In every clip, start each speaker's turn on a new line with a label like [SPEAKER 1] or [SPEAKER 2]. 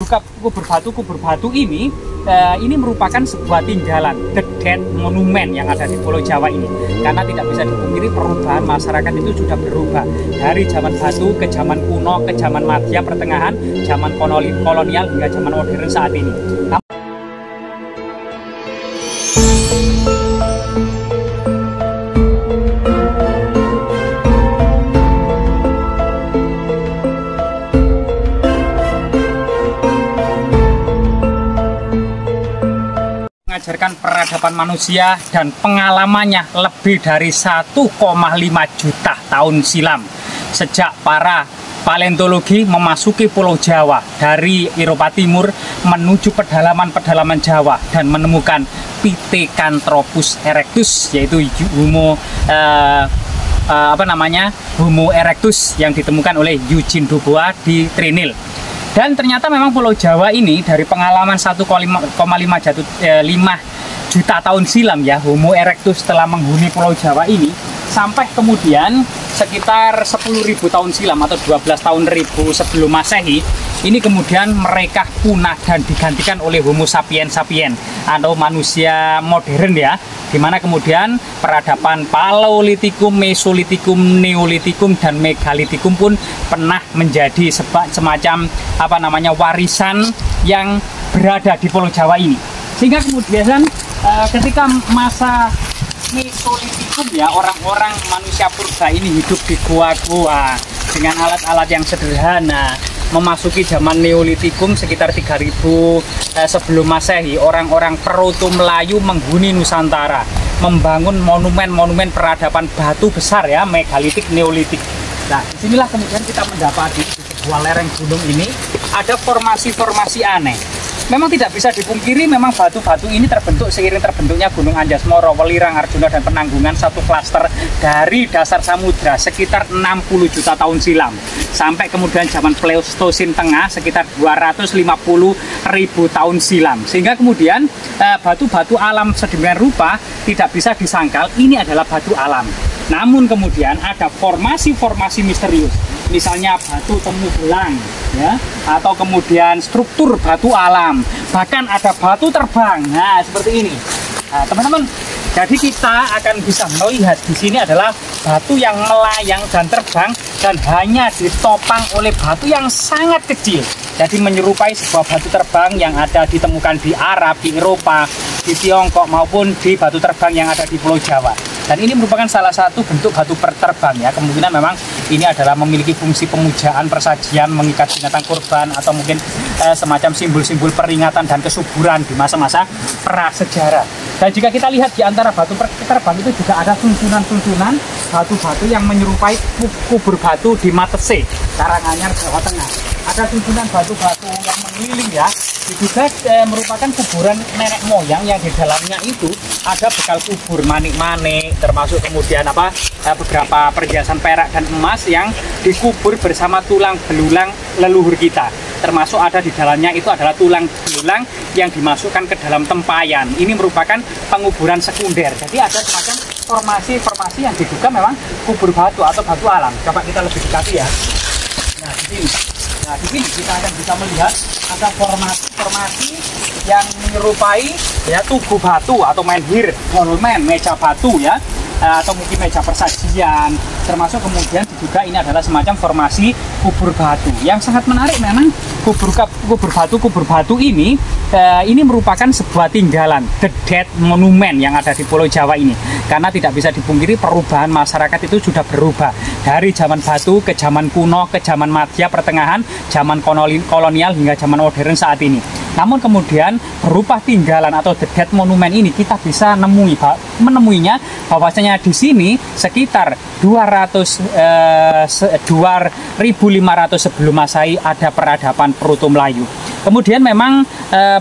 [SPEAKER 1] kubur batu ini merupakan sebuah tinggalan the dead monument yang ada di Pulau Jawa ini. Karena tidak bisa dipungkiri perubahan masyarakat itu sudah berubah dari zaman batu ke zaman kuno, ke zaman Madya pertengahan, zaman kolonial hingga zaman modern saat ini. Mengajarkan peradaban manusia dan pengalamannya lebih dari 1,5 juta tahun silam sejak para paleontologi memasuki Pulau Jawa dari Eropa Timur menuju pedalaman Jawa dan menemukan Pithecanthropus erectus, yaitu Homo erectus yang ditemukan oleh Eugene Dubois di Trinil. Dan ternyata memang Pulau Jawa ini dari pengalaman 1,5 juta tahun silam ya, Homo erectus telah menghuni Pulau Jawa ini, sampai kemudian sekitar 10.000 tahun silam atau 12 tahun ribu sebelum Masehi, ini kemudian mereka punah dan digantikan oleh Homo sapiens atau manusia modern ya, dimana kemudian peradaban Paleolitikum, Mesolitikum, Neolitikum, dan Megalitikum pun pernah menjadi semacam warisan yang berada di Pulau Jawa ini. Sehingga kemudian ketika masa Mesolitikum ya, orang-orang manusia purba ini hidup di gua-gua dengan alat-alat yang sederhana. Memasuki zaman Neolitikum sekitar 3000 sebelum Masehi, orang-orang Proto Melayu menghuni Nusantara, membangun monumen-monumen peradaban batu besar ya, megalitik, neolitik. Nah, disinilah kemudian kita mendapati di sebuah lereng gunung ini ada formasi-formasi aneh. Memang tidak bisa dipungkiri, memang batu-batu ini terbentuk seiring terbentuknya Gunung Anjas-Moro, Welirang, Arjuna, dan Penanggungan, satu klaster dari dasar samudra sekitar 60 juta tahun silam. Sampai kemudian zaman Pleistosin Tengah sekitar 250.000 tahun silam. Sehingga kemudian batu-batu alam sedemikian rupa tidak bisa disangkal ini adalah batu alam. Namun kemudian ada formasi-formasi misterius. Misalnya batu temu belang ya, atau kemudian struktur batu alam, bahkan ada batu terbang. Nah, seperti ini. Nah, teman-teman, jadi kita akan bisa melihat di sini adalah batu yang melayang dan terbang dan hanya ditopang oleh batu yang sangat kecil. Jadi menyerupai sebuah batu terbang yang ada ditemukan di Arab, di Eropa, di Tiongkok, maupun di batu terbang yang ada di Pulau Jawa. Dan ini merupakan salah satu bentuk batu terbang ya. Kemungkinan memang ini adalah memiliki fungsi pemujaan, persajian, mengikat binatang kurban, atau mungkin semacam simbol-simbol peringatan dan kesuburan di masa-masa prasejarah. Dan jika kita lihat di antara batu terbang itu juga ada susunan-susunan batu-batu yang menyerupai kubur batu di Matese, Karanganyar, Jawa Tengah. Ada susunan batu-batu yang mengeliling ya. Juga merupakan kuburan nenek moyang yang di dalamnya itu ada bekal kubur manik-manik, termasuk kemudian beberapa perhiasan perak dan emas yang dikubur bersama tulang belulang leluhur kita. Termasuk ada di dalamnya itu adalah tulang belulang yang dimasukkan ke dalam tempayan. Ini merupakan penguburan sekunder. Jadi ada semacam formasi-formasi yang diduga memang kubur batu atau batu alam. Coba kita lebih dekati ya. Nah, di sini kita akan bisa melihat ada formasi-formasi yang menyerupai ya tugu batu atau menhir, dolmen, meja batu ya, atau mungkin meja persajian. Termasuk kemudian juga ini adalah semacam formasi kubur batu. Yang sangat menarik memang kubur batu ini merupakan sebuah tinggalan the dead monument yang ada di Pulau Jawa ini. Karena tidak bisa dipungkiri perubahan masyarakat itu sudah berubah dari zaman batu ke zaman kuno, ke zaman Madya pertengahan, zaman kolonial hingga zaman modern saat ini. Namun kemudian berupa tinggalan atau the dead monument ini kita bisa menemuinya bahwasanya di sini sekitar 2.500 sebelum Masehi ada peradaban Proto Melayu. Kemudian memang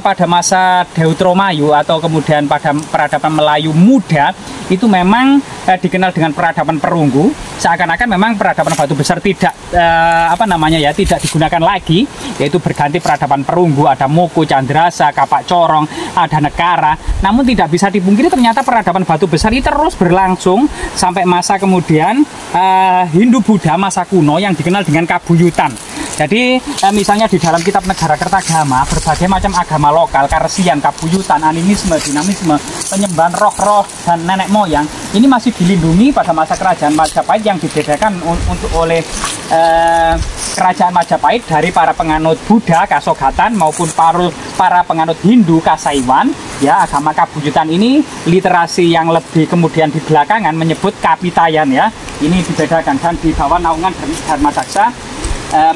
[SPEAKER 1] pada masa Deuteromayu atau kemudian pada peradaban Melayu muda itu memang dikenal dengan peradaban perunggu. Seakan-akan memang peradaban batu besar tidak tidak digunakan lagi, yaitu berganti peradaban perunggu. Ada Moko, Candrasa, Kapak Corong, ada Nekara. Namun tidak bisa dipungkiri ternyata peradaban batu besar ini terus berlangsung sampai masa kemudian Hindu-Buddha masa kuno yang dikenal dengan Kabuyutan. Jadi misalnya di dalam kitab Negara Kertagama, berbagai macam agama lokal, Karesian, Kabuyutan, animisme, dinamisme, penyembahan roh-roh dan nenek moyang ini masih dilindungi pada masa kerajaan Majapahit, yang dibedakan oleh kerajaan Majapahit dari para penganut Buddha Kasogatan maupun para penganut Hindu Kasaiwan. Ya, agama Kabuyutan ini literasi yang lebih kemudian di belakangan menyebut Kapitayan, ya. Ini dibedakan dan di bawah naungan Dharma Daksa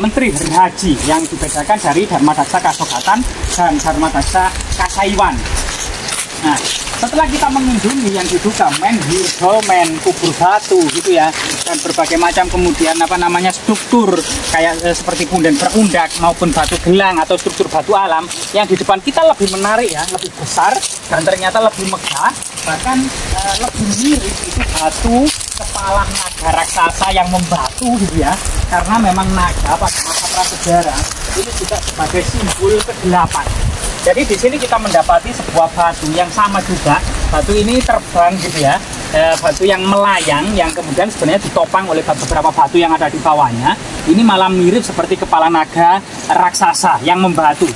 [SPEAKER 1] Menteri Haji, yang dibedakan dari Dharma Daksa Kasogatan dan Dharma Daksa Kasaiwan. Nah, setelah kita mengunjungi yang diduga menhir, dolmen, kubur batu gitu ya, dan berbagai macam kemudian struktur kayak seperti punden berundak maupun batu gelang atau struktur batu alam, yang di depan kita lebih menarik ya, lebih besar dan ternyata lebih megah, bahkan lebih mirip itu batu kepala naga raksasa yang membatu gitu ya, karena memang naga pada masa prasejarah ini juga sebagai simbol kegelapan. Jadi di sini kita mendapati sebuah batu yang sama juga. Batu ini terbang gitu ya, batu yang melayang, yang kemudian sebenarnya ditopang oleh beberapa batu yang ada di bawahnya. Ini malah mirip seperti kepala naga raksasa yang membatu.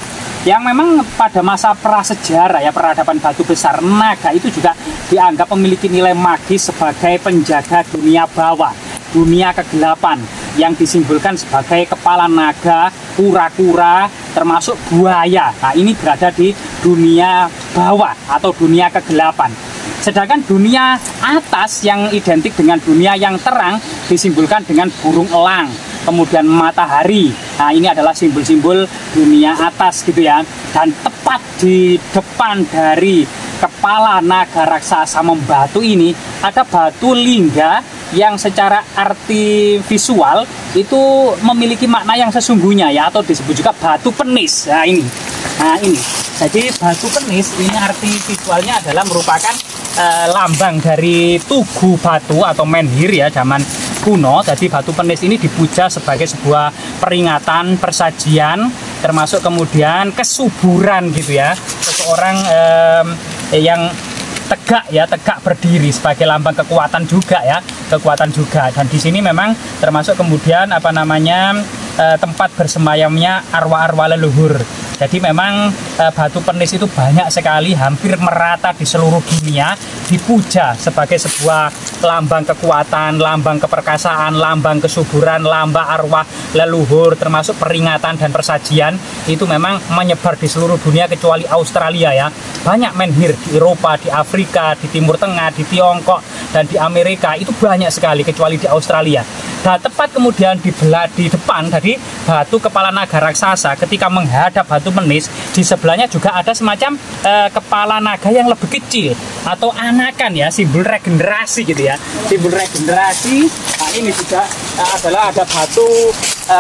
[SPEAKER 1] Yang memang pada masa prasejarah ya, peradaban batu besar, naga itu juga dianggap memiliki nilai magis sebagai penjaga dunia bawah, dunia kegelapan, yang disimbolkan sebagai kepala naga, kura-kura, termasuk buaya. Nah, ini berada di dunia bawah atau dunia kegelapan. Sedangkan dunia atas yang identik dengan dunia yang terang disimbolkan dengan burung elang, kemudian matahari. Nah, ini adalah simbol-simbol dunia atas gitu ya. Dan tepat di depan dari kepala naga raksasa membatu ini ada batu lingga yang secara arti visual itu memiliki makna yang sesungguhnya ya, atau disebut juga batu penis. Nah ini jadi batu penis ini arti visualnya adalah merupakan lambang dari tugu batu atau menhir ya, zaman kuno. Jadi batu penis ini dipuja sebagai sebuah peringatan, persajian, termasuk kemudian kesuburan gitu ya, seseorang yang tegak berdiri sebagai lambang kekuatan juga ya, kekuatan juga. Dan di sini memang termasuk kemudian tempat bersemayamnya arwah-arwah leluhur. Jadi memang batu penis itu banyak sekali, hampir merata di seluruh dunia, dipuja sebagai sebuah lambang kekuatan, lambang keperkasaan, lambang kesuburan, lambang arwah leluhur, termasuk peringatan dan persajian. Itu memang menyebar di seluruh dunia kecuali Australia ya. Banyak menhir di Eropa, di Afrika, di Timur Tengah, di Tiongkok, dan di Amerika itu banyak sekali, kecuali di Australia. Dan tepat kemudian di depan tadi batu kepala naga raksasa, ketika menghadap batu penis, di sebelahnya juga ada semacam kepala naga yang lebih kecil atau anakan ya, simbol regenerasi gitu ya, simbol regenerasi. Nah, ini juga adalah ada batu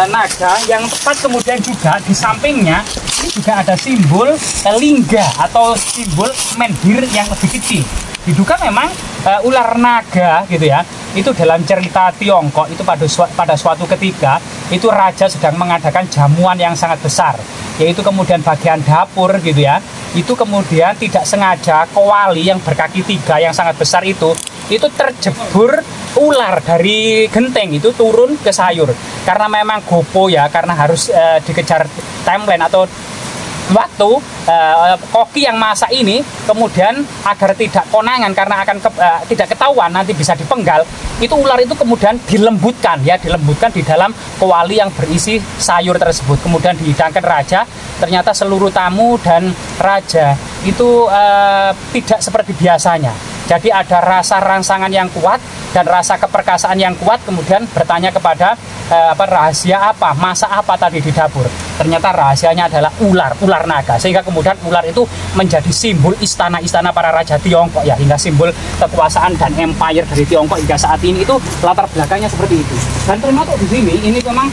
[SPEAKER 1] naga yang tepat kemudian juga di sampingnya ini juga ada simbol lingga atau simbol menhir yang lebih kecil. Diduga memang ular naga gitu ya, itu dalam cerita Tiongkok itu pada suatu ketika itu raja sedang mengadakan jamuan yang sangat besar, yaitu kemudian bagian dapur gitu ya, itu kemudian tidak sengaja kewali yang berkaki 3 yang sangat besar itu terjebur ular dari genteng, itu turun ke sayur karena memang gopo ya, karena harus dikejar timeline atau waktu. Koki yang masak ini kemudian agar tidak konangan karena akan tidak ketahuan nanti bisa dipenggal, itu ular itu kemudian dilembutkan di dalam kuali yang berisi sayur tersebut, kemudian dihidangkan raja. Ternyata seluruh tamu dan raja itu tidak seperti biasanya. Jadi ada rasa rangsangan yang kuat dan rasa keperkasaan yang kuat, kemudian bertanya kepada rahasia apa, masak apa tadi di dapur. Ternyata rahasianya adalah ular naga, sehingga kemudian ular itu menjadi simbol istana-istana para raja Tiongkok ya, hingga simbol kekuasaan dan empire dari Tiongkok hingga saat ini. Itu latar belakangnya seperti itu. Dan termasuk di sini ini memang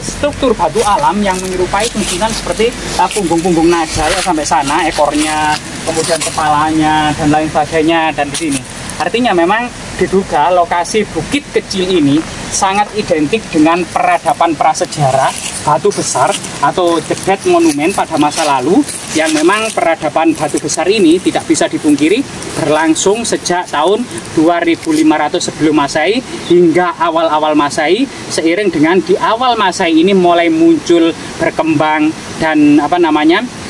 [SPEAKER 1] struktur batu alam yang menyerupai fungsinan seperti punggung-punggung naga ya, sampai sana ekornya, kemudian kepalanya dan lain sebagainya. Dan di sini Artinya memang diduga lokasi bukit kecil ini sangat identik dengan peradaban prasejarah batu besar atau The Dead Monument pada masa lalu, yang memang peradaban batu besar ini tidak bisa dipungkiri berlangsung sejak tahun 2500 sebelum Masehi hingga awal-awal Masehi. Seiring dengan di awal Masehi ini mulai muncul berkembang dan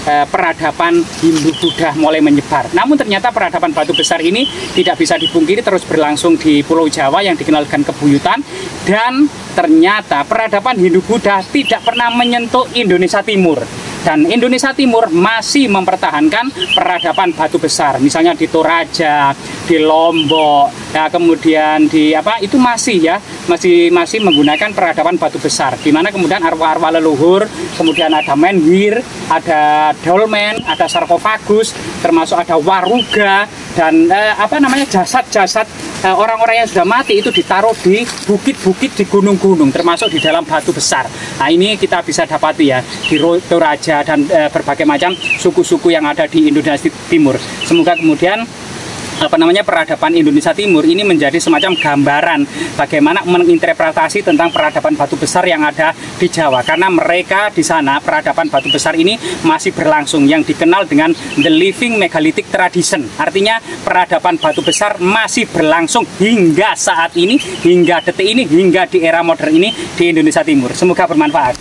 [SPEAKER 1] peradaban Hindu-Buddha mulai menyebar. Namun ternyata peradaban batu besar ini tidak bisa dipungkiri terus berlangsung di Pulau Jawa yang dikenal dengan kebuyutan, dan ternyata peradaban Hindu-Buddha tidak pernah menyentuh Indonesia Timur. Dan Indonesia Timur masih mempertahankan peradaban batu besar, misalnya di Toraja, di Lombok, ya, kemudian di itu masih menggunakan peradaban batu besar, di mana kemudian arwah-arwah leluhur, kemudian ada menhir, ada dolmen, ada sarkofagus, termasuk ada waruga, dan jasad-jasad orang-orang yang sudah mati itu ditaruh di bukit-bukit, di gunung-gunung, termasuk di dalam batu besar. Nah, ini kita bisa dapati ya di Toraja dan berbagai macam suku-suku yang ada di Indonesia Timur. Semoga kemudian peradaban Indonesia Timur ini menjadi semacam gambaran bagaimana menginterpretasi tentang peradaban batu besar yang ada di Jawa, karena mereka di sana peradaban batu besar ini masih berlangsung, yang dikenal dengan the living megalithic tradition. Artinya peradaban batu besar masih berlangsung hingga saat ini, hingga detik ini, hingga di era modern ini di Indonesia Timur. Semoga bermanfaat.